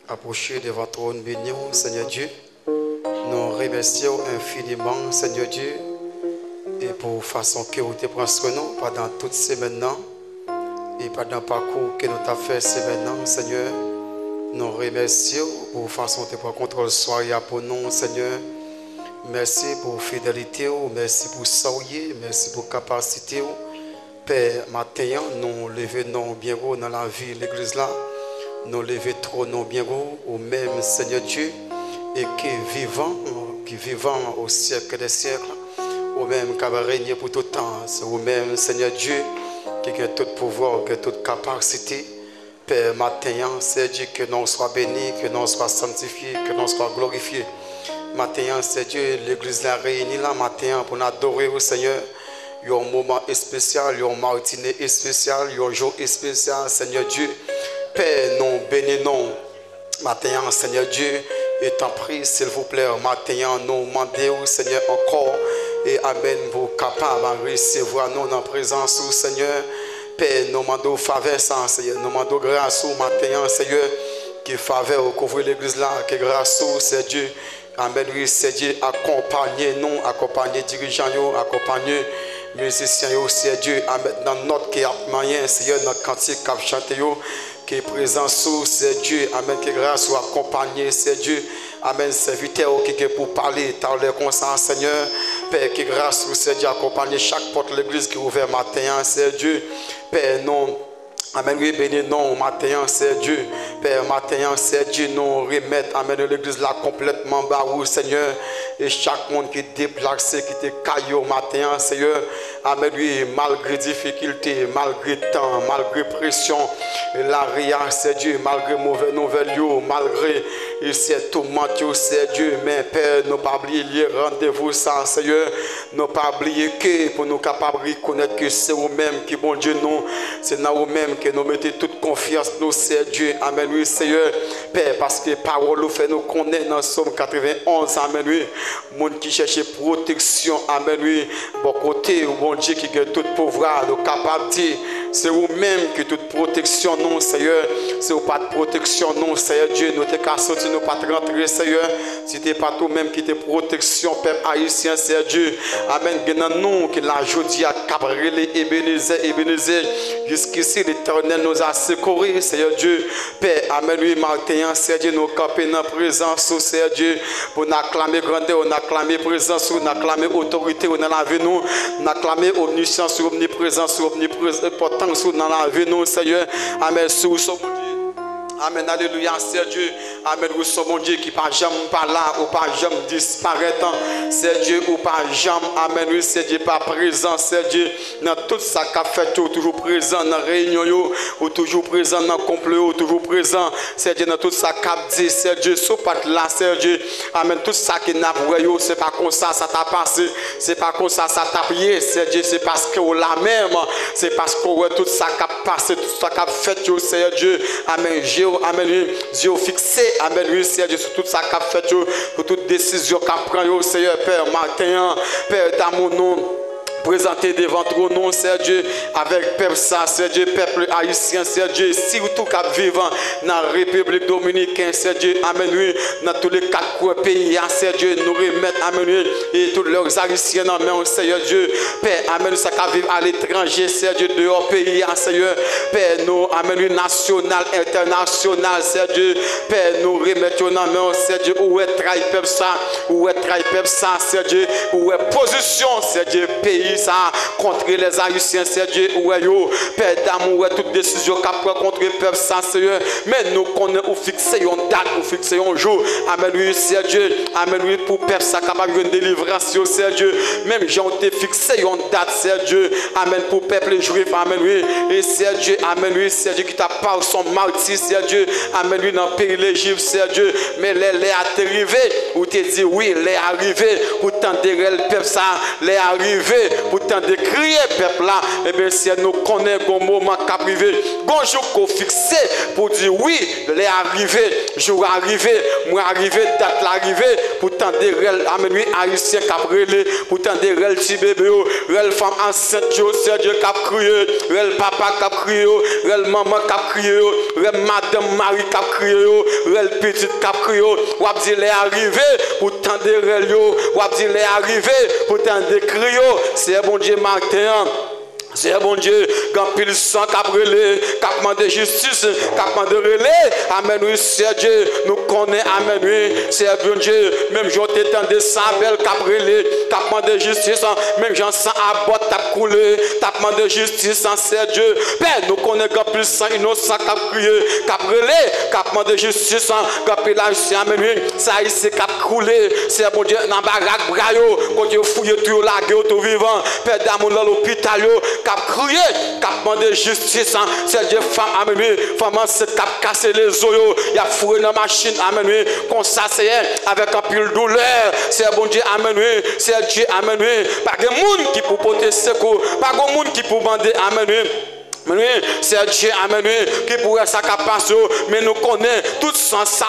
approcher devant ton trône béni, Seigneur Dieu. Nous remercions infiniment, Seigneur Dieu, et pour façon que vous te prends soin nous pendant toutes ces maintenant et pendant le parcours que nous avons fait ces maintenant, Seigneur. Nous remercions pour façon de prendre contrôle soirée pour nous, Seigneur. Merci pour fidélité, merci pour sourire, merci pour capacité. Père, matin, nous levons bien haut dans la vie de l'église là. Nous levons trop nous bien haut au même Seigneur Dieu et qui vivant au siècle des siècles, au même qui va régner pour tout temps. C'est au même Seigneur Dieu qui a tout pouvoir, qui a toute capacité. Père, matin, c'est Dieu que nous soyons bénis, que nous soyons sanctifiés, que nous soyons glorifiés. Matin, c'est Dieu, l'église là réunie là, matin, pour nous adorer au Seigneur. Il y a un moment spécial, il y a un matinée spécial, il y a un jour spécial, Seigneur Dieu. Père, nous bénissons matin, Seigneur Dieu, et t'en prie, s'il vous plaît, matin, nous demandons, Seigneur, encore, et Amen, vous capables de recevoir nous dans la présence, Seigneur. Père, nous demandons faveur, Seigneur, nous demandons grâce au matin, Seigneur, qui faveur couvrir l'église là, que grâce au Seigneur Dieu. Amen, oui, Seigneur, accompagnez-nous, accompagnez les dirigeants, accompagnez les musiciens, Seigneur Dieu, Amen, dans notre qui a moyen, Seigneur, notre cantique qui a chanté, qui est présent sous Seigneur Dieu, Amen, que grâce soit accompagné, Seigneur Dieu, Amen, serviteur qui est pour parler, t'as l'air constant, Seigneur, Père, que grâce vous, Seigneur Dieu, accompagner chaque porte de l'église qui est ouverte matin, Seigneur Dieu, Père, non. Amen, oui, béni, non, matin, c'est Dieu. Père, matin, c'est Dieu, nous remettre, Amen, l'église là complètement barou, Seigneur. Et chaque monde qui est déplacé, qui est caillou, matin, Seigneur. Amen, oui, malgré difficulté, malgré temps, malgré pression, l'arrière, c'est Dieu, malgré mauvais nouvelles, malgré, c'est tout mentir, c'est Dieu. Mais Père, nous pas oublier les rendez-vous, ça, Seigneur. Nous pas oublier que, pour nous capables de reconnaître que c'est vous-même qui, bon Dieu, nous, c'est dans vous-même que nous mettons toute confiance, nous, c'est Dieu. Amen, oui, Seigneur. Père, parce que parole nous fait nous connaître dans Somme 91. Amen, oui. Monde qui cherche protection. Amen, oui. Bon côté, bon Dieu qui a tout pouvoir, nous capables de dire, c'est vous-même qui toute protection, non, Seigneur. C'est vous pas de protection, non, Seigneur Dieu. Nous t'es qu'à sortir, nous pas te rentrer, Seigneur. Si t'es pas toi-même qui te protection, peuple haïtien, Seigneur Dieu. Amen. Nous qui la journée à Cabrele, Ebenezer, jusqu'ici, l'Éternel nous a secourus, Seigneur Dieu. Père, Amen, oui, matin, Seigneur Dieu, nous camper dans la présence, Seigneur Dieu, pour nous acclamer grandeur, on acclamer présence, on acclamer autorité, on a vu nous, on acclamer omniscience, omniprésence, omnipotence, on a vu nous, Seigneur. Amen, sous son Dieu. Amen, alléluia, c'est Dieu. Amen, nous sommes mon Dieu qui pas jamais pas là, ou pas jamais disparaître. C'est Dieu ou pas jamais. Amen, oui, c'est Dieu pas présent, c'est Dieu. Dans tout ça qu'a fait, toujours présent dans la réunion, ou toujours présent dans le complot, ou toujours présent. C'est Dieu dans tout ça qu'a dit, c'est Dieu. Sauf pas là, c'est Dieu. Amen, tout ça qui n'a pas vu, c'est pas comme ça, ça t'a passé. C'est pas comme ça, ça t'a prié, c'est Dieu. C'est parce que la même. C'est parce que tout ça qu'a passé, tout ça qu'a fait, c'est Dieu. Amen, Amen, Dieu fixé, Amen, oui, Seigneur, sur tout ça qu'a fait, pour toute décision qu'a pris, Seigneur, Père, matin, Père, dans mon nom. Présenter devant ton nom, Seigneur Dieu, avec peuple ça, Seigneur Dieu, peuple haïtien, Seigneur Dieu, surtout qui vivant dans la République dominicaine, Seigneur Dieu, Amen, oui, dans tous les quatre pays, Seigneur Dieu, nous remettre, Amen, oui, et tous leurs haïtiens dans main, Seigneur Dieu, Père, Amen, ça qui vivent à l'étranger, Seigneur Dieu, dehors pays, Seigneur, Père, nous, Amen, oui, national, international, Seigneur Dieu, Père, nous remettons dans main, Seigneur Dieu, où est trahi peuple ça, où est trahi peuple ça, Seigneur Dieu, où est position, Seigneur Dieu, pays, ça contre les haïtiens, Seigneur Dieu, où est yo, Père d'amour, toute décision qu'a pris contre le peuple, ça, Seigneur, mais nous connaissons ou fixer une date, ou fixer un jour, Amen, oui, Seigneur Dieu, Amen, oui, pour peuple, ça capable de délivrance, Seigneur Dieu, même j'ai fixé une date, Seigneur Dieu, Amen, pour peuple juif, Amen, oui, et Seigneur Dieu, Amen, oui, Seigneur Dieu, qui t'a parlé son martyr, Seigneur Dieu, Amen, oui, dans le pays l'Égypte, Seigneur Dieu, mais les arrivé, ou te dit, oui, les arrivé, pour t'entendre le peuple, ça, les arrivé, pourtant de crier peuple là, et bien si nous connaissons un moment qui a privé, un jour qu'on fixé pour dire oui, les arrivés, jour arrivé, moi arrivé, date l'arrivée, pour tendre rel, amen, oui, haïtien cap relé, pour tendre rel petit bébé, rel femme enceinte, c'est Dieu cap crié, rel papa cap crié, rel maman cap crié, rel madame Marie cap crié, rel petite cap crié, ou a dit les arrivé, pour tendre rel yo, ou a dit les arrivé, pour tendre crié, c'est bon Dieu matin. C'est bon Dieu, quand pile sang cap relé, cap mandé justice, cap mandé relé, amen oui, c'est Dieu, nous connaissons, amen oui, c'est bon Dieu, même j'en t'étendais sans belle cap relé, cap mandé justice, même j'en sens à botte, cap coulé, cap mandé justice, c'est Dieu, Père, nous connaissons quand pile sang innocent, cap crié, cap relé, cap mandé justice, quand pile haïtien, amen oui, ça ici cap coulé, c'est bon Dieu, dans baraque brayo, quand tu fouilles tout la gueule, tout vivant, Père d'amour dans l'hôpital, cap crié, cap demandé justice, c'est Dieu femme, amen, femme enceinte, cap cassé les os, il a fouillé dans la machine, amen, comme ça c'est avec un pile douleur, c'est bon Dieu, amen, c'est Dieu, amen, pas de monde qui peut porter secours, pas de monde qui peut bander, amen. C'est Dieu, amen, qui pourrait ça passer, mais nous connaissons tout sang ça,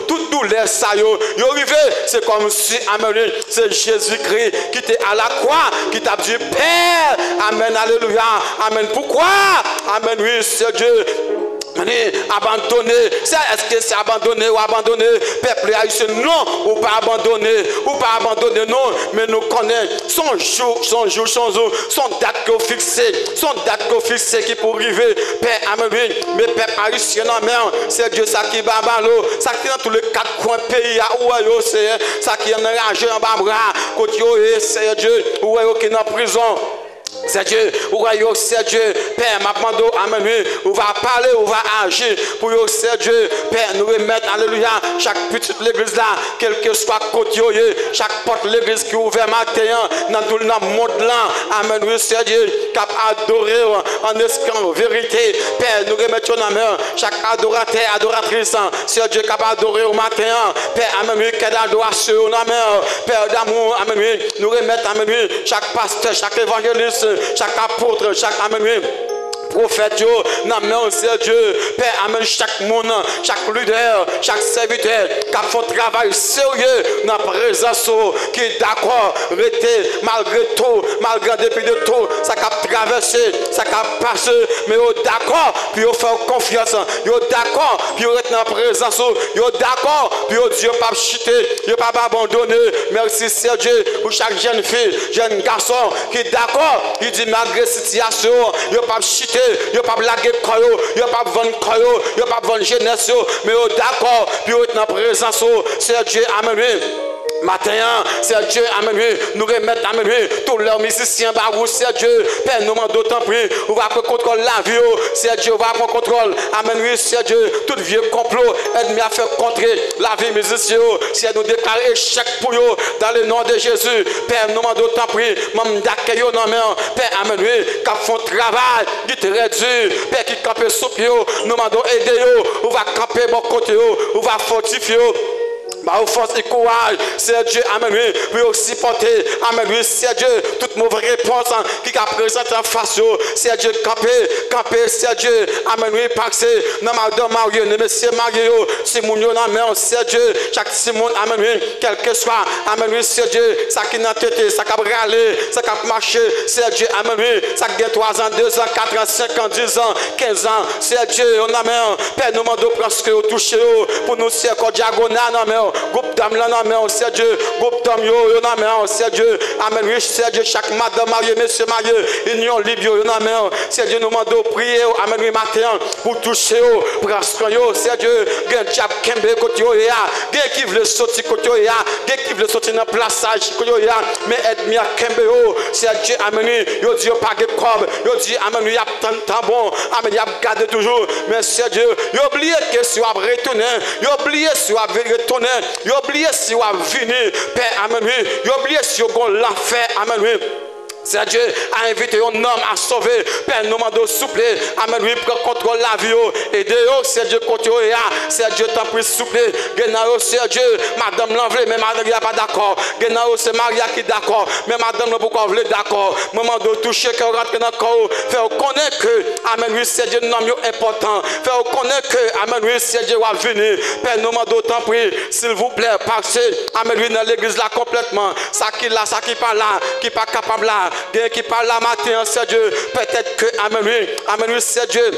toute douleur ça, c'est comme si, amen, c'est Jésus-Christ qui était à la croix, qui t'a dit, Père, amen, alléluia, amen, pourquoi, amen, oui, c'est Dieu. Abandonné, est-ce que c'est abandonné ou abandonné? Peuple haïtien, non, ou pas abandonné, non, mais nous connaissons son jour, son date qu'on fixé, qui pour arriver, Père, amen, mais peuple haïtien, non, c'est Dieu, ça qui babalo, ça qui dans tous les quatre coins pays, c'est ça qui est enragé en bas bras, côté, c'est Dieu, ou qui est en prison. C'est Dieu, c'est Dieu, Père, m'appendons, amen, on va parler, on va agir pour c'est Dieu, Père, nous remettre, alléluia, chaque petite l'église là, quel que soit côté, chaque porte l'église qui est ouverte matin, dans tout le monde là, amen, oui, c'est Dieu, cap adorer en esprit, en vérité, Père, nous remettons la main, chaque adorateur, adoratrice, c'est Dieu cap adorer au matin, Père, amen, oui, quelle adoration, amen, Père d'amour, amen, oui, nous remettons, amen, oui, chaque pasteur, chaque évangéliste, chaque apôtre, chaque amen, prophète, non, c'est Dieu, Père, amen, chaque monde, chaque leader, chaque serviteur, qui a fait un travail sérieux dans la présence, qui est d'accord, malgré tout, malgré depuis de tout, ça a traversé, ça a passé, mais d'accord, puis il fait confiance, il d'accord, puis il est dans la présence, il d'accord, puis Dieu n'a pas chuté, il n'a pas abandonné, merci, c'est Dieu, pour chaque jeune fille, jeune garçon, qui est d'accord, il dit malgré la situation, il n'a pas chuté. Il n'y a pas blagué koyo, il n'y a pas vendre koyo, il n'y a pas vendre jeunesse, mais d'accord, puis on est dans la présence, c'est Dieu, amen. Matin, c'est Dieu, amen, nous remettre, amen, tous leurs musiciens, c'est Dieu, Père, nous demandons d'autant plus, on va prendre contrôle la vie, c'est Dieu, on va prendre contrôle, amen, oui, c'est Dieu, tout vieux complot, aide-moi à faire contrer la vie musicien, c'est nous déclarer échec pour eux, dans le nom de Jésus, Père, nous demandons d'autant plus, même d'accueil, non, mais, Père, amen, oui, qui font travail, qui te réduit, Père, qui campe sous pied, nous demandons aider, on va camper bon côté, on va fortifier. Ma force et courage, c'est Dieu, amen, oui, aussi porter, amen, oui, c'est Dieu, toute mauvaise réponse qui a présenté en face, c'est Dieu, camper, c'est Dieu, amen, oui, passer, non, madame Mario, non, monsieur Mario, si mon yon en main, c'est Dieu, chaque Simon, amen, oui, quel que soit, amen, oui, c'est Dieu, ça qui n'a tête, ça qui a râlé, ça qui a marché, c'est Dieu, amen, oui, ça qui a 3 ans, 2 ans, 4 ans, 5 ans, 10 ans, 15 ans, c'est Dieu, on a main, Père, nous demandons presque au toucher, pour nous, c'est encore diagonale, non, mais, groupe d'âme là, non, c'est Dieu. Groupe d'âme, non, c'est Dieu. Amen, oui, c'est Dieu. Chaque madame mariée, monsieur marié, union libre, non, c'est Dieu. Nous demandons prier, amen, oui, matin, pour toucher, pour assurer, c'est Dieu. Gen diab kembe côté yo ya, gen qui veut sortir côté yo ya, gen qui veut sortir dans plaçage côté yo ya, mais aide-moi à kembe yo, c'est Dieu, amen, yo dit yo pas de cob, yo dit amen, y a tant bon, amen, y a garder toujours, mais c'est Dieu. Yo oublié que si on va retourner, yo oublié si on va retourner. Vous oubliez si vous venez, Père, amen, oui. Vous oubliez si vous avez l'enfer, amen, oui. C'est Dieu a invité un homme à sauver. Père, nous demandons souple. Amen. Oui, prend contrôle la vie. Et de c'est Dieu contre eux. C'est Dieu t'en prie souple. Genaro, c'est Dieu. Madame l'envelé, mais madame n'est pas d'accord. Genaro, c'est Maria qui est d'accord. Mais madame n'a pourquoi vous êtes d'accord. Maman doit toucher que rentre dans le corps. Faire connaître que, amen, oui, c'est Dieu nom important. Faire connaître que, amen, oui, c'est Dieu va venir. Père, nous demandons t'en prie, s'il vous plaît, passez, amen, oui, dans l'église là complètement. Ça qui là, ça qui pas là, qui pas capable là. Qui parle la matin, c'est Dieu. Peut-être que, amen, oui, c'est Dieu.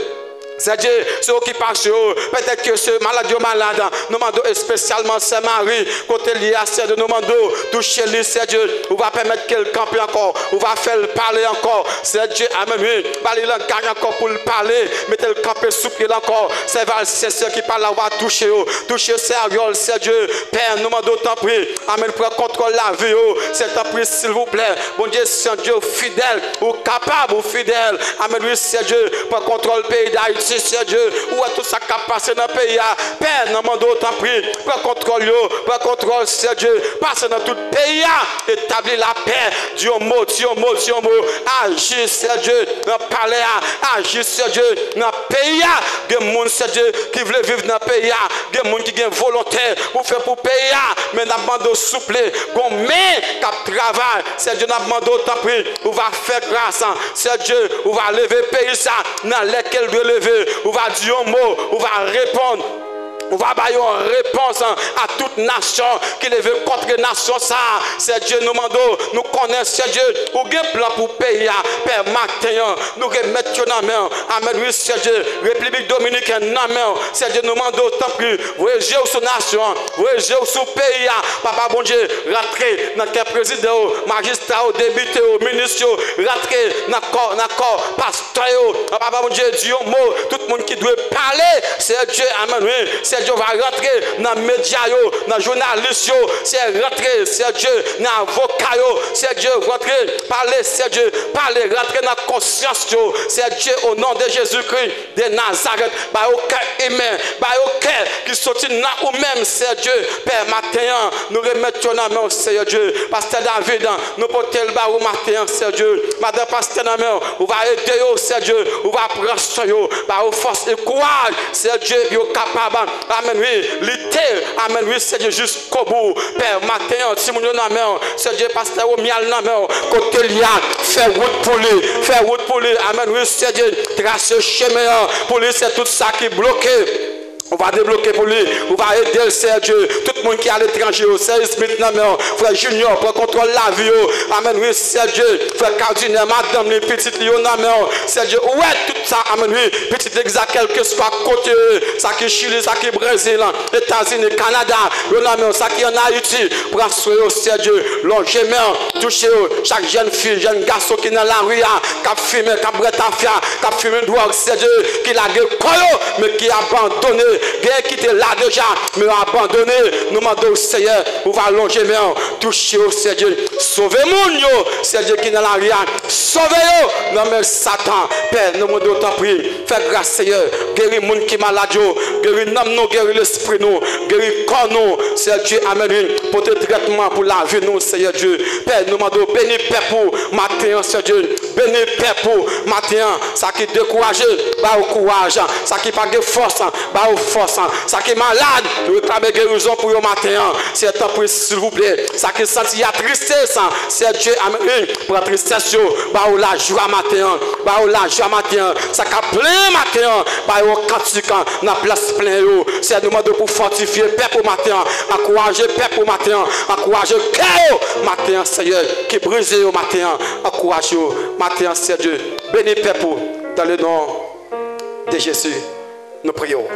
C'est Dieu, c'est eux qui passent. Peut-être que ce malade ou malade, nous demandons spécialement c'est Marie, côté lié à c'est Dieu, nous demandons toucher lui, c'est Dieu. On va permettre qu'elle campe encore, on va faire parler encore. C'est Dieu, amen, oui. Il gagne encore pour le parler, mettez le camper souple encore. C'est ceux qui parlent là, on va toucher. Toucher sérieux, c'est Dieu. Père, nous demandons tant pis. Amen, prends contrôle la vie. C'est tant pis, s'il vous plaît. Bon Dieu, c'est un Dieu fidèle, ou capable, ou fidèle. Amen, oui, c'est Dieu. Prends contrôle le pays d'Haïti. C'est Dieu, où est tout ça qui a passé dans le pays? Père, nous demandons autant prix, prends contrôle, c'est Dieu, passe dans tout le pays, établis la paix, Dieu mot, agis, c'est Dieu, dans le palais, agis, c'est Dieu, dans le pays, il y a des gens, c'est Dieu, qui veulent vivre dans le pays, il y a des gens qui ont volonté pour faire pour le pays, mais nous demandons souple, qu'on met qui travaille, c'est Dieu, nous demandons autant prix, on va faire grâce, c'est Dieu, on va lever le pays, ça, dans lequel doit lever. On va dire un mot, on va répondre. On va bailler une réponse à toute nation qui veut contre les nations. C'est Dieu nous demandons, nous connaissons Dieu. Ou un plan pour payer. Père matin, nous remettons dans la main. Amen, oui, c'est Dieu. République dominicaine, dans la main. C'est Dieu nous demandons, tant pis. Voyez sur nation, voyez sur pays. Papa, bon Dieu, rentrez dans le président, magistrat, député, ministre, rentrez dans le corps, pasteur. Papa, bon Dieu, Dieu, mot, tout le monde qui doit parler. C'est Dieu, amen, oui. C'est Dieu va rentrer dans les médias, dans les journalistes, c'est rentrer, c'est Dieu dans les avocats, c'est Dieu rentrer, parler, c'est Dieu, parler, rentrer dans la conscience, c'est Dieu au nom de Jésus-Christ de Nazareth, par au cœur humain, par au cœur qui sortit dans nous-mêmes, c'est Dieu, Père, matin, nous remettons dans la main, c'est Dieu, Pasteur David, nous portons le bas au matin, c'est Dieu, Madame Pasteur dans la main, on va aider, c'est Dieu, on va prendre soin, par force et courage, c'est Dieu, qui est capable. Amen, oui, l'été, amen, oui, c'est Dieu jusqu'au bout. Père, matin, si nous sommes dans c'est Dieu, pasteur, au miel dans la main, côté lié, faire route pour lui, amen, oui, c'est Dieu, tracer chemin pour lui, c'est tout ça qui est bloqué. On va débloquer pour lui, on va aider le Seigneur Dieu. Tout le monde qui est à l'étranger, Seigneur Smith, frère Junior, pour contrôler la vie. Amen, oui, Seigneur Dieu. Frère Cardinal, madame, les petites Lionel, Seigneur Dieu. Ouais, tout ça, amen, oui. Petite exact, quel que soit côté, ça qui est Chili, ça qui est Brésil, États-Unis, Canada, Lionel, ça qui est en Haïti. Pour assurer au Seigneur Dieu, logement, toucher chaque jeune fille, jeune garçon qui est dans la rue, qui a fumé, qui a bretafia, qui a fumé une drogue, Seigneur Dieu, qui l'a gueule, mais qui a abandonné. Qui était là déjà, mais abandonné. Nous demandons au Seigneur, on va allonger, mais toucher au Seigneur. Sauvez-moi, Seigneur qui est dans la rien. Sauvez-le. Non, mais Satan, Père, nous demandons ta prière. Fais grâce, Seigneur. Guéris les gens qui sont malades. Guéris l'âme, guéris l'esprit, guéris le corps, Seigneur Dieu, amen. Pour te traitement, pour la vie, nous, Seigneur Dieu. Père, nous demandons béni Père pour matin, Seigneur Dieu. Béni Père pour matin. Ça qui décourage, bah au courage. Ça qui pas de force, bah au force, ça qui est malade, nous réclamons guérison pour le matin. C'est un peu, s'il vous plaît. Ça qui sent la tristesse, c'est Dieu, amen. Pour la tristesse, bah la joie matin, bah la joie matin. Ça qui a plein matin, bah au cantique, dans la place plein. C'est nous demander pour fortifier, Père pour matin, encourager, Père pour matin, encourager, cœur matin, Seigneur, qui brise au matin, encourager, matin, c'est Dieu. Béni, Père pour, dans le nom de Jésus, nous prions.